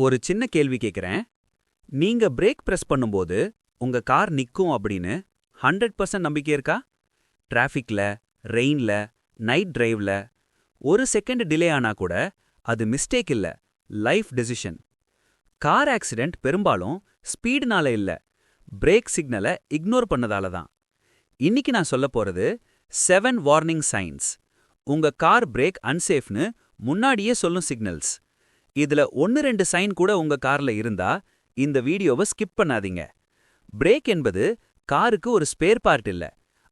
ஒரு சின்ன கேள்வி கேக்குறேன். நீங்க பிரேக் பிரஸ் பண்ணும்போது உங்க கார் நிக்கும் அப்படின்னு 100% நம்பிக்கை இருக்கா? டிராஃபிக்ல, ரெயின்ல, நைட் டிரைவ்ல ஒரு செகண்ட் டிலே ஆனா கூட அது மிஸ்டேக் இல்ல, லைஃப் டெசிஷன். கார் ஆக்சிடென்ட் பெரும்பாலும் ஸ்பீடுனால இல்ல, பிரேக் சிக்னலை இக்னோர் பண்ணதால தான். இன்னைக்கு நான் சொல்லப் போறது 7 வார்னிங் சைன்ஸ். உங்க கார் பிரேக் அன்சேஃப்னு முன்னாடியே சொல்லும் சிக்னல்ஸ். இதுல 1-2 சைன் கூட உங்க கார்ல இருந்தா இந்த வீடியோவை ஸ்கிப் பண்ணாதீங்க. பிரேக் என்பது காருக்கு ஒரு ஸ்பேர் பார்ட் இல்ல,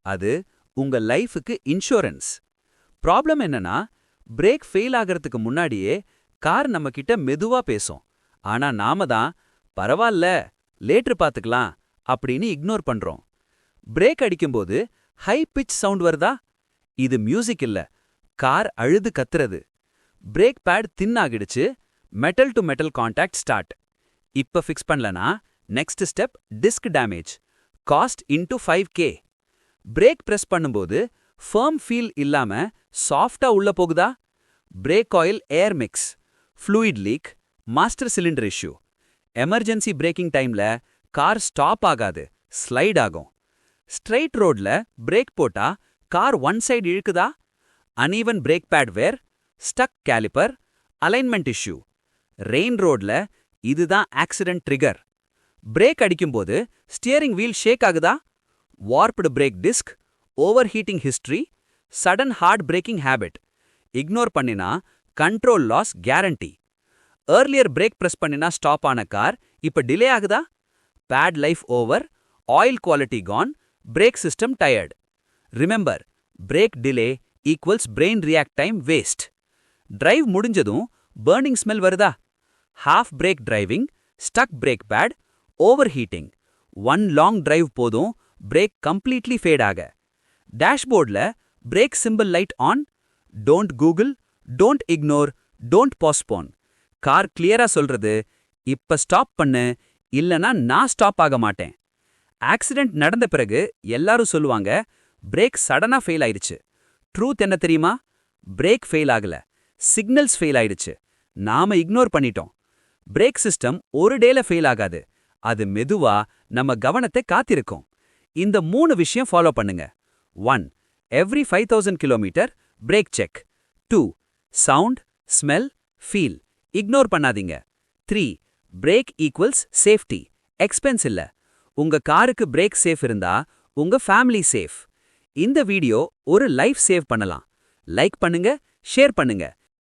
அது உங்க லைஃபுக்கு இன்சூரன்ஸ். ப்ராப்ளம் என்னன்னா, பிரேக் ஃபெயில் ஆகிறதுக்கு முன்னாடியே கார் நம்ம கிட்ட மெதுவா பேசும். ஆனா நாம தான் பரவால்ல, லேட்டர் பாத்துக்கலாம் அப்படின்னு இக்னோர் பண்றோம். பிரேக் அடிக்கும்போது ஹை பிட்ச் சவுண்ட் வருதா? இது மியூசிக் இல்ல, கார் அழுது கத்துறது. பிரேக் பேட் தின் ஆகிடுச்சு, metal to metal contact start. இப்ப ஃபிக்ஸ் பண்ணலனா next step disc damage, cost into 5K. Brake press பண்ணும்போது ஃபர்ம் ஃபீல் இல்லாம சாஃப்டா உள்ள போகுதா? Brake oil air mix, fluid leak, master cylinder issue. Emergency braking டைம்ல car stop ஆகாது, ஸ்லைட் ஆகும். ஸ்ட்ரெயிட் ரோட்ல பிரேக் போட்டா கார் ஒன் சைடு இழுக்குதா? Uneven brake pad wear, stuck caliper, alignment issue. Rain ரோட்ல இதுதான் ஆக்சிடென்ட் ட்ரிகர். பிரேக் அடிக்கும்போது steering wheel ஷேக் ஆகுதா? Warped brake disc, over heating history, sudden hard braking habit. Ignore பண்ணினா control loss guarantee. Earlier brake press பண்ணினா stop ஆன car இப்ப delay ஆகுதா? Pad life over, oil quality gone, brake system tired. Remember, brake delay equals brain react time waste. Drive முடிஞ்சதும் burning smell வருதா? Half brake driving, stuck brake pad, over heating. One long drive போதும் brake completely fade ஆக. டேஷ்போர்ட்ல brake symbol light on. Don't Google, don't ignore, don't postpone. Car கிளியரா சொல்றது, இப்ப stop பண்ணு, இல்லனா நான் ஸ்டாப் ஆக மாட்டேன். ஆக்சிடென்ட் நடந்த பிறகு எல்லாரும் சொல்லுவாங்க, பிரேக் சடனா ஃபெயில் ஆயிடுச்சு. ட்ரூத் என்ன தெரியுமா? பிரேக் ஃபெயில் ஆகல, சிக்னல்ஸ் ஃபெயில் ஆயிடுச்சு. நாம இக்னோர் பண்ணிட்டோம். பிரேக் சிஸ்டம் ஒரு டேல ஃபெயில் ஆகாது, அது மெதுவா நம்ம கவனத்தை காத்திருக்கும். இந்த 3 விஷயம் ஃபாலோ பண்ணுங்க. 1. Every 5000 kilometre break check. 2. Sound, smell, feel, ignore பண்ணாதீங்க. 3. பிரேக் ஈக்குவல்ஸ் சேஃப்டி, எக்ஸ்பென்ஸ் இல்ல. உங்க காருக்கு பிரேக் சேஃப் இருந்தா உங்க ஃபேமிலி சேஃப். இந்த வீடியோ ஒரு லைஃப் சேவ் பண்ணலாம். லைக் பண்ணுங்க, ஷேர் பண்ணுங்க.